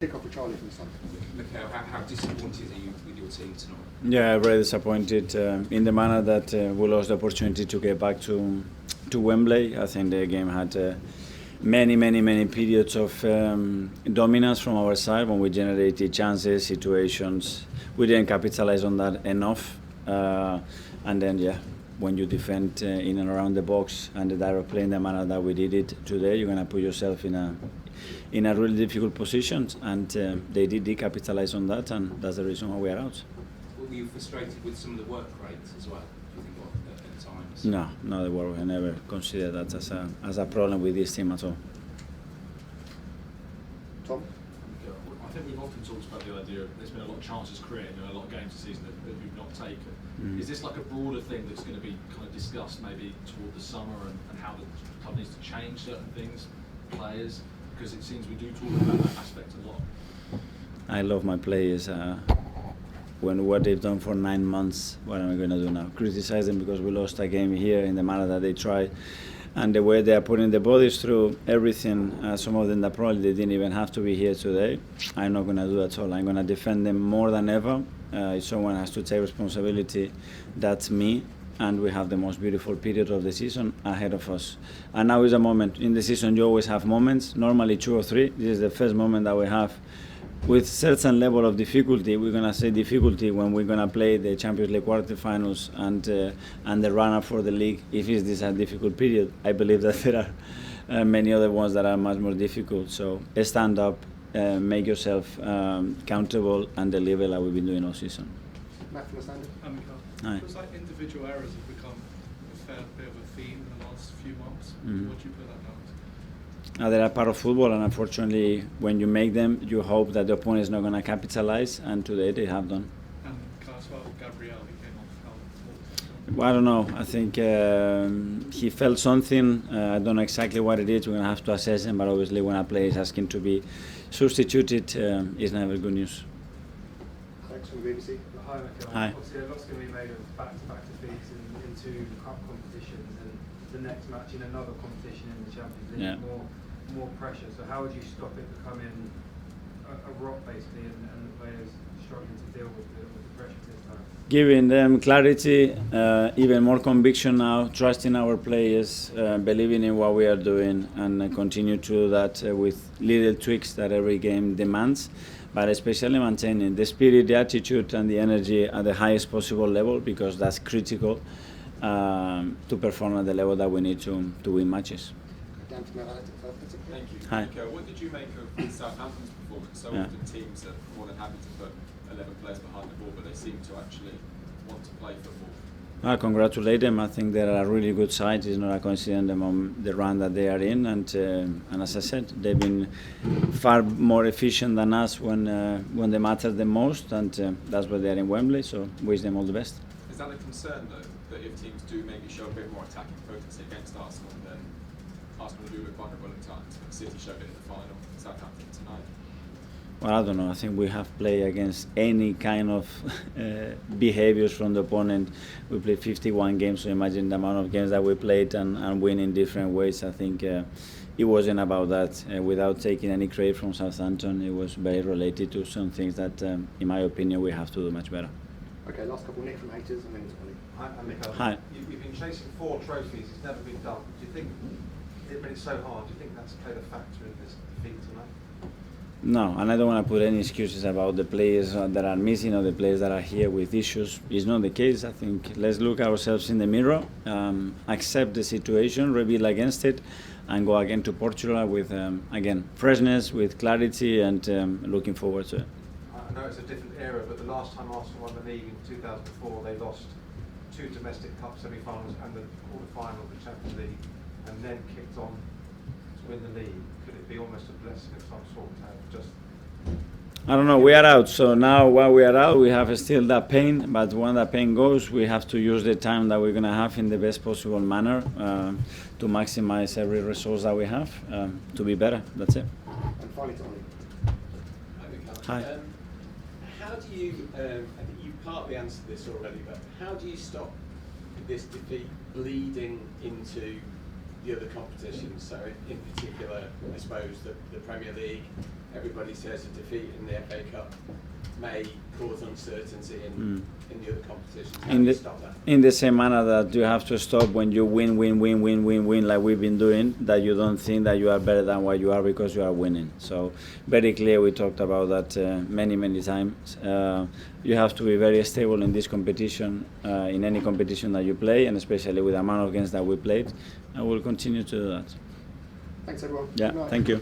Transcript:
Kick off with Charlie from the Sun. Mikel, how disappointed are you with your team tonight? Yeah, very disappointed in the manner that we lost the opportunity to get back to Wembley. I think the game had many periods of dominance from our side when we generated chances, situations. We didn't capitalize on that enough. And then, when you defend in and around the box and the direct play in the manner that we did it today, you're going to put yourself in a really difficult position, and they did capitalize on that, and that's the reason why we are out. Were you frustrated with some of the work rates as well? Do you think at times? No, the work. I never considered that as a problem with this team at all. Tom? I think we've often talked about the idea of there's been a lot of chances created, a lot of games this season that we've not taken. Is this like a broader thing that's going to be kind of discussed maybe toward the summer and how the club needs to change certain things, players? Because it seems we do talk about that aspect a lot. I love my players. When what they've done for 9 months, what am I going to do now? Criticize them because we lost a game here in the manner that they tried, and the way they are putting the bodies through everything. Some of them that probably they didn't even have to be here today. I'm not going to do that at all. I'm going to defend them more than ever. If someone has to take responsibility, that's me. And we have the most beautiful period of the season ahead of us. And now is a moment. In the season, you always have moments, normally 2 or 3. This is the first moment that we have with certain level of difficulty. We're going to say difficulty when we're going to play the Champions League quarterfinals and the run-up for the league. If it's this a difficult period, I believe that there are many other ones that are much more difficult. So stand up, make yourself accountable, and deliver like we've been doing all season. Matt from the Standard. Hi. It feels like individual errors have become a fair bit of a theme in the last few months. Mm-hmm. What do you put that down to? They are part of football, and unfortunately, when you make them, you hope that the opponent is not going to capitalize, and today they have done. And can I ask about Gabriel? He came off. Well, I don't know. I think he felt something. I don't know exactly what it is. We're going to have to assess him, but obviously when a player is asking to be substituted, it's never good news. Alex from the BBC. Hi, Mikel. Hi. Obviously, a lot's going to be made of back-to-back defeats in 2 cup competitions, and the next match in another competition in the Champions League. Yeah. More pressure. So how would you stop it becoming a rock, basically, and the players struggling to deal with the pressure this time? Giving them clarity, even more conviction now, trusting our players, believing in what we are doing, and continue to do that with little tweaks that every game demands. But especially maintaining the spirit, the attitude, and the energy at the highest possible level, because that's critical to perform at the level that we need to win matches. Dan from the Athletic. Thank you. Hi. Mikel, what did you make of Southampton's performance? So often teams are more than happy to put 11 players behind the ball, but they seem to actually want to play football. I congratulate them. I think they're a really good side. It's not a coincidence the run that they are in, and as I said, they've been far more efficient than us when they matter the most, and that's why they're in Wembley. So wish them all the best. Is that a concern though, that if teams do maybe show a bit more attacking focus against Arsenal, then Arsenal will do a bit vulnerable at times? City showed it in the final, Southampton tonight. Well, I don't know. I think we have played against any kind of behaviors from the opponent. We played 51 games, so imagine the amount of games that we played and win in different ways. I think it wasn't about that. Without taking any credit from Southampton, it was very related to some things that, in my opinion, we have to do much better. Okay, last couple. Nick from Haters and then Ollie. Hi, I'm Mikel. Hi. You've been chasing 4 trophies. It's never been done. Do you think, when it's so hard, do you think that's played a factor in this defeat tonight? No, and I don't want to put any excuses about the players that are missing or the players that are here with issues. It's not the case. I think let's look ourselves in the mirror, accept the situation, rebel against it, and go again to Portugal with, again, freshness, with clarity, and looking forward to it. I know it's a different era, but the last time Arsenal won the league in 2004, they lost 2 domestic cup semi-finals and the quarter-final of the Champions League, and then kicked on to win the league. Could it be almost a blessing of some sort to have just... I don't know, we are out, so now while we are out, we have still that pain, but when that pain goes, we have to use the time that we're going to have in the best possible manner to maximize every resource that we have to be better. That's it. And finally to Ollie. Hi, Mikel. Hi. How do you, I think you've partly answered this already, but how do you stop this defeat bleeding into the other competitions? So in particular, I suppose, the Premier League, everybody says a defeat in the FA Cup may cause uncertainty in the other competitions. How do you stop that? In the same manner that you have to stop when you win like we've been doing, that you don't think that you are better than what you are because you are winning. So very clear, we talked about that many times. You have to be very stable in this competition, in any competition that you play, and especially with the amount of games that we played, and we'll continue to do that. Thanks everyone. Yeah, Good night. thank you.